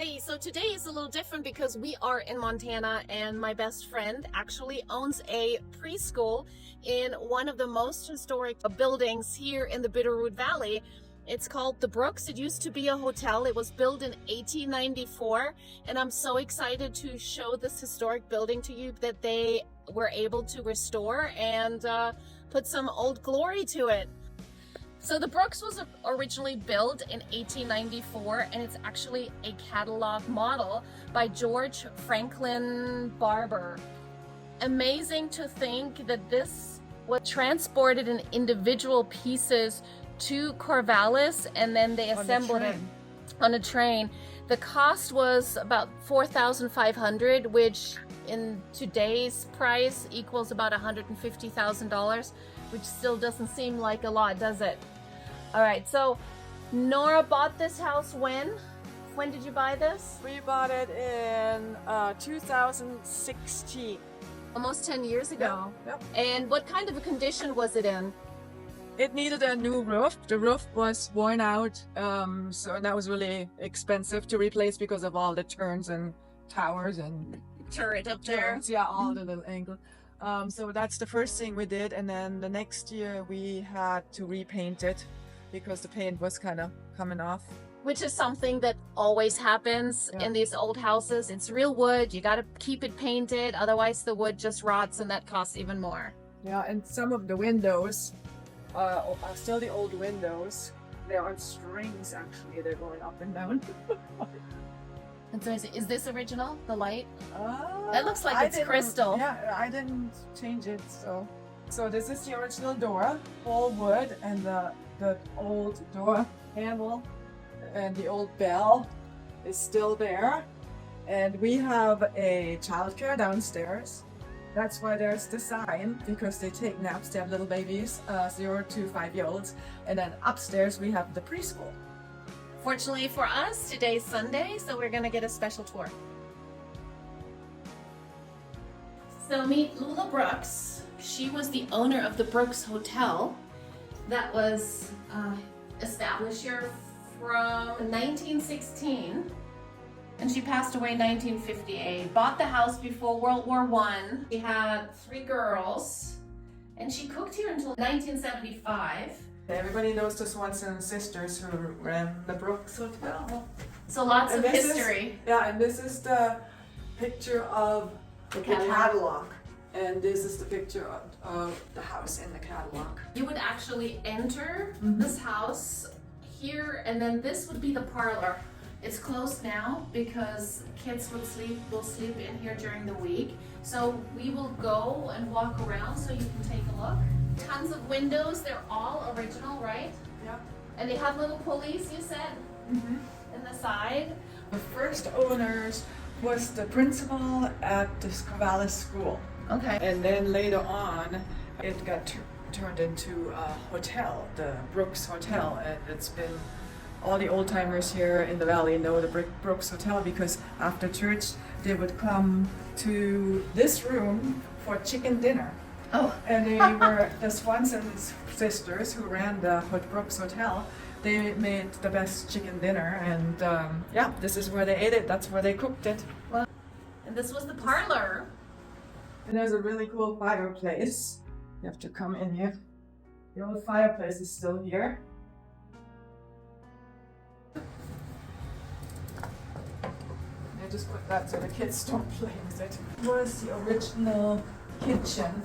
Hey, so today is a little different because we are in Montana and my best friend actually owns a preschool in one of the most historic buildings here in the Bitterroot Valley. It's called the Brooks. It used to be a hotel. It was built in 1894, and I'm so excited to show this historic building to you that they were able to restore and put some old glory to it. So the Brooks was originally built in 1894, and it's actually a catalog model by George Franklin Barber. Amazing to think that this was transported in individual pieces to Corvallis, and then they assembled it on a train. The cost was about $4,500, which in today's price equals about $150,000, which still doesn't seem like a lot, does it? All right, so Nora bought this house when? When did you buy this? We bought it in 2016. Almost 10 years ago. Yep. And what kind of a condition was it in? It needed a new roof. The roof was worn out, so that was really expensive to replace because of all the turns and towers and Turret up there. turns. Yeah, all the little angles. So that's the first thing we did, and then the next year we had to repaint it because the paint was kind of coming off. Which is something that always happens in these old houses. It's real wood. You got to keep it painted, otherwise the wood just rots, and that costs even more. Yeah, and some of the windows are still the old windows. They're on strings, actually. They're going up and down. And so is this original, the light? That looks like it's crystal. Yeah, I didn't change it. So this is the original door, all wood, and the old door handle and the old bell is still there. And we have a childcare downstairs. That's why there's the sign, because they take naps. They have little babies, 0 to 5-year-olds. And then upstairs we have the preschool. Fortunately for us, today's Sunday, so we're gonna get a special tour. So meet Lula Brooks. She was the owner of the Brooks Hotel that was established here from 1916, and she passed away in 1958. Bought the house before World War I. She had 3 girls, and she cooked here until 1975. Everybody knows the Swanson sisters who ran the Brooks Hotel. So lots of history. And this is the picture of the catalog. And this is the picture of the house in the catalog. You would actually enter this house here, and then this would be the parlor. It's closed now because kids will sleep in here during the week. So we will go and walk around so you can take a look. Tons of windows. They're all original, right? Yeah. And they have little pulleys, you said, in the side. The first owners was the principal at the Corvallis School. Okay. And then later on, it got turned into a hotel, the Brooks Hotel, and it's been, all the old timers here in the valley know the Brooks Hotel because after church they would come to this room for chicken dinner. Oh. And they were the Swanson sisters who ran the Brooks Hotel. They made the best chicken dinner, and this is where they ate it. That's where they cooked it. Well, and this was the parlor. And there's a really cool fireplace. You have to come in here. The old fireplace is still here. I just put that so the kids don't play with it. It was the original kitchen.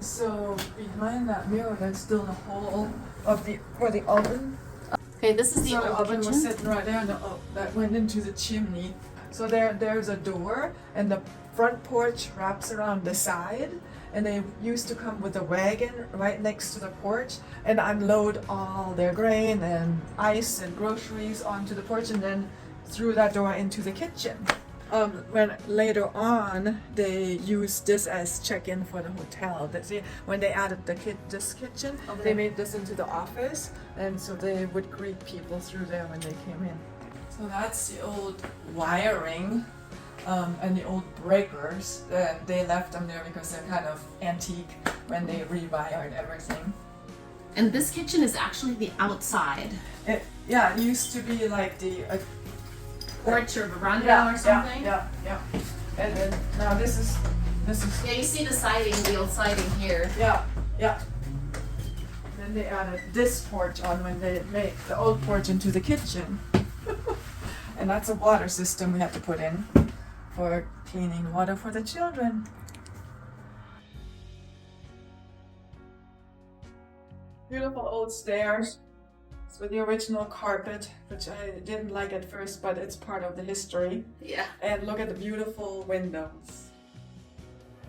So behind that mirror, there's still the hole of the oven. Okay, this is the old oven kitchen. was sitting right there, and that went into the chimney. So there's a door, and the front porch wraps around the side, and they used to come with a wagon right next to the porch and unload all their grain and ice and groceries onto the porch, and then through that door into the kitchen. When later on they used this as check-in for the hotel. When they added this kitchen, they made this into the office, and so they would greet people through there when they came in. So that's the old wiring and the old breakers. They left them there because they're kind of antique when they rewired everything. And this kitchen is actually the outside. It used to be like porch or veranda Yeah, or something. Yeah, yeah, yeah. And then now this is Yeah, you see the siding, the old siding here. yeah, yeah. Then they added this porch on when they made the old porch into the kitchen. And that's a water system we had to put in for cleaning water for the children. Beautiful old stairs. It's with the original carpet, which I didn't like at first, but it's part of the history. Yeah. And look at the beautiful windows.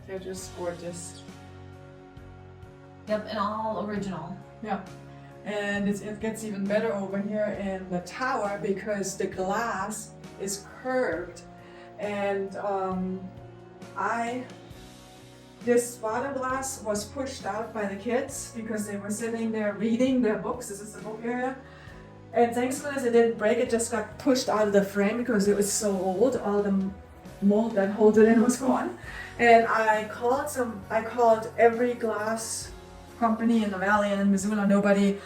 They're just gorgeous. Yep, and all original. Yeah. And it gets even better over here in the tower because the glass is curved. And this bottom glass was pushed out by the kids because they were sitting there reading their books. This is the book area. And thanks to this, it didn't break. It just got pushed out of the frame because it was so old. All the mold that holds it in was gone. And I called every glass company in the valley and in Missoula. Nobody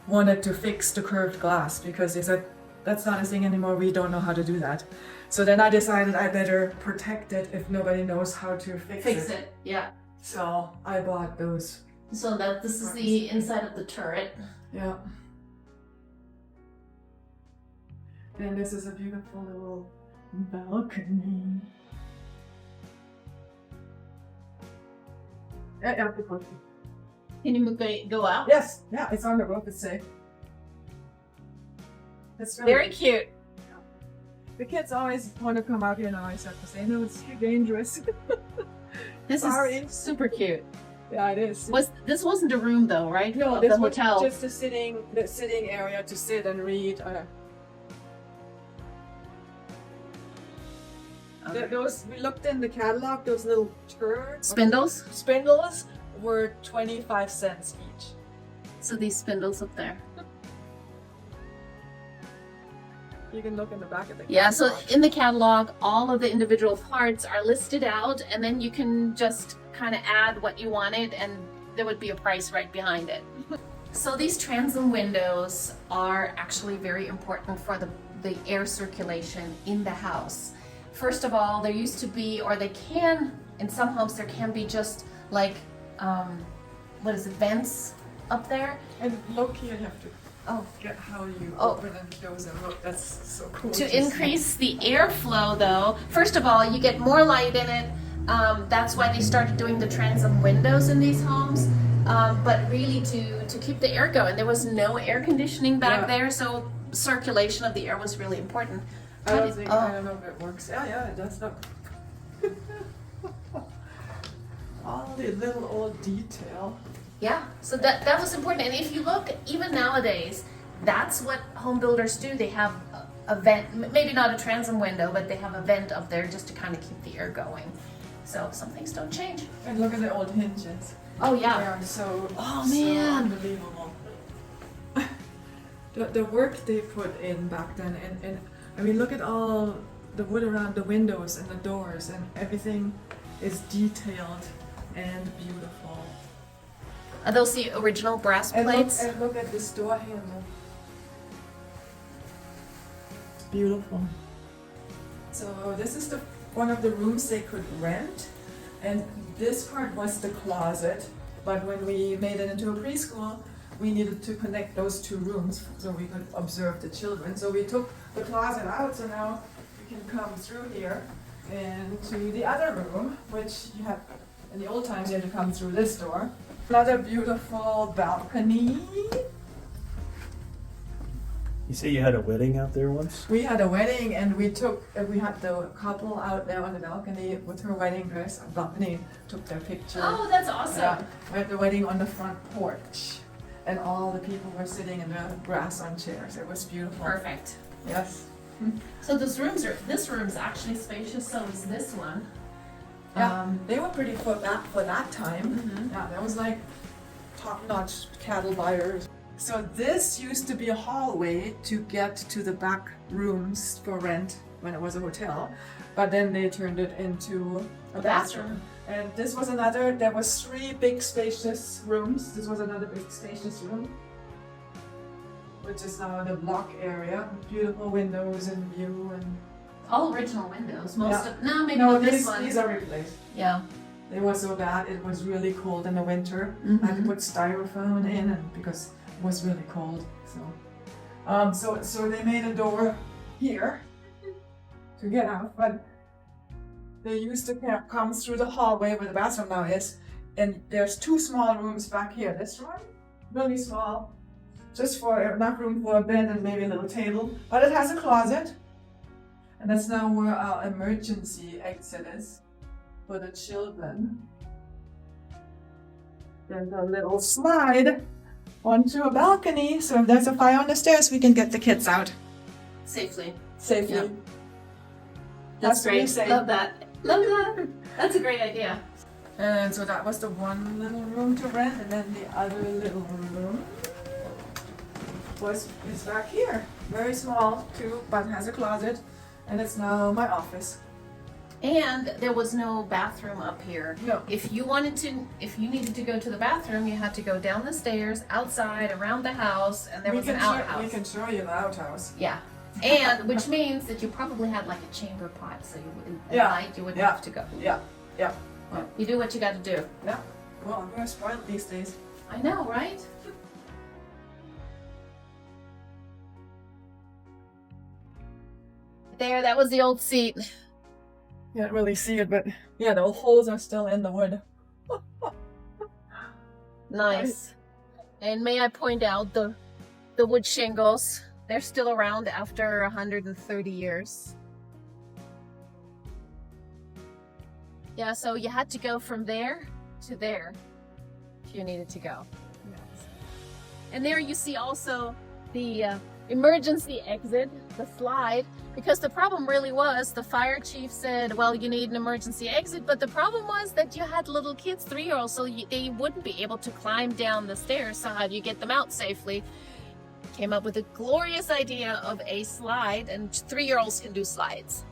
wanted to fix the curved glass because they said, that's not a thing anymore. We don't know how to do that. So then I decided I better protect it if nobody knows how to fix it. Yeah. So I bought those. So this is the inside of the turret. Yeah. And this is a beautiful little balcony. Yeah, Can you go out? yes, yeah, it's on the roof. It's safe. It's really Very cute. The kids always want to come out here and I always have to say, no, it's too dangerous. This Sorry. is super cute. Yeah, it is. This wasn't a room though, right? No, Of this the was hotel. just the sitting area to sit and read. Those we looked in the catalog. Those little spindles were 25 cents each. So these spindles up there. You can look in the back of the catalog. Yeah, so in the catalog, all of the individual parts are listed out, and then you can just kind of add what you wanted, and there would be a price right behind it. So these transom windows are actually very important for the air circulation in the house. First of all, there used to be, or they can, in some homes, there can be just like, vents up there. And look here, you have to Oh. get how you Oh. open and close and look. That's so cool. To increase the airflow though, first of all, you get more light in it. That's why they started doing the transom windows in these homes. But really to keep the air going. There was no air conditioning back there, so circulation of the air was really important. I don't know if it works. Yeah, it does look. All the little old detail. Yeah, so that was important. And if you look, even nowadays, that's what home builders do. They have a vent, maybe not a transom window, but they have a vent up there just to kind of keep the air going. So some things don't change. And look at the old hinges. Oh They yeah. are so, Oh, so man. unbelievable. The work they put in back then, and I mean, look at all the wood around the windows and the doors, and everything is detailed and beautiful. Are those the original brass And plates? look at this door handle. It's beautiful. So this is one of the rooms they could rent, and this part was the closet. But when we made it into a preschool, we needed to connect those two rooms so we could observe the children. So we took the closet out, so now you can come through here and to the other room, which you have, in the old times you had to come through this door. Another beautiful balcony. You say you had a wedding out there once? We had a wedding and we had the couple out there on the balcony with her wedding dress on the balcony, took their picture. Oh, that's awesome. Yeah, we had the wedding on the front porch. And all the people were sitting in the grass on chairs. It was beautiful. Perfect. Yes. So this room's actually spacious, so is this one. Yeah, they were pretty for that time. Mhm. Yeah, that was like top-notch cattle buyers. So this used to be a hallway to get to the back rooms for rent when it was a hotel, but then they turned it into a bathroom. And this was there was 3 big spacious rooms. This was another big spacious room which is now the block area. Beautiful windows and view and. All original windows. Most Yeah. of maybe No, not this one. these are replaced. Yeah. It was so bad. It was really cold in the winter. Mhm. I had to put styrofoam in, and because it was really cold. So they made a door here to get out, but they used to come through the hallway where the bathroom now is, and there's 2 small rooms back here. This one, really small, just for enough room for a bed and maybe a little table, but it has a closet. And that's now where our emergency exit is for the children. There's a little slide onto a balcony, so if there's a fire on the stairs, we can get the kids out Safely. safely. Yeah. That's what you great. say. Love that. Love that. That's a great idea. And so that was the one little room to rent, and then the other little room is back here. Very small too, but has a closet, and it's now my office. And there was no bathroom up here. No. If you needed to go to the bathroom, you had to go down the stairs, outside, around the house, and there was an outhouse. We can show you the outhouse. Yeah. And which means that you probably had like a chamber pot, so you wouldn't at Yeah. night you wouldn't Yeah. have to go. Yeah. Well, you do what you got to do. Yeah. Well, I'm very spoiled these days. I know, right? There, that was the old seat. Can't really see it, but yeah, the holes are still in the wood. Nice. And may I point out the wood shingles? They're still around after 130 years. Yeah, so you had to go from there to there if you needed to go. And there you see also the emergency exit, the slide, because the problem really was the fire chief said, well, you need an emergency exit, but the problem was that you had little kids, 3-year-olds, so they wouldn't be able to climb down the stairs. So how do you get them out safely? Came up with a glorious idea of a slide, and 3-year-olds can do slides.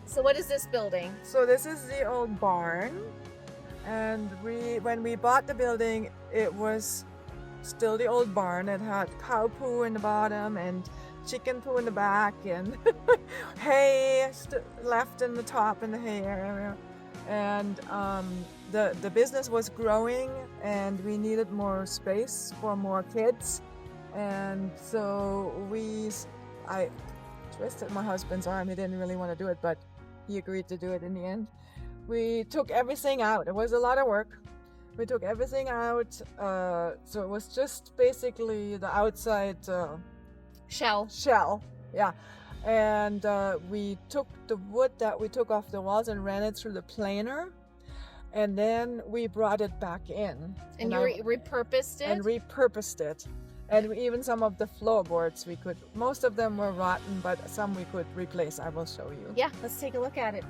So what is this building? So this is the old barn, and when we bought the building, it was still the old barn. It had cow poo in the bottom and chicken poo in the back, and hay left in the top in the hay area. And the business was growing, and we needed more space for more kids, and so I twisted my husband's arm. He didn't really want to do it, but he agreed to do it in the end. We took everything out. It was a lot of work. We took everything out, so it was just basically the outside shell, yeah. And we took the wood that we took off the walls and ran it through the planer, and then we brought it back in. And you repurposed it? And repurposed it. And even some of the floorboards most of them were rotten, but some we could replace. I will show you. Yeah, let's take a look at it.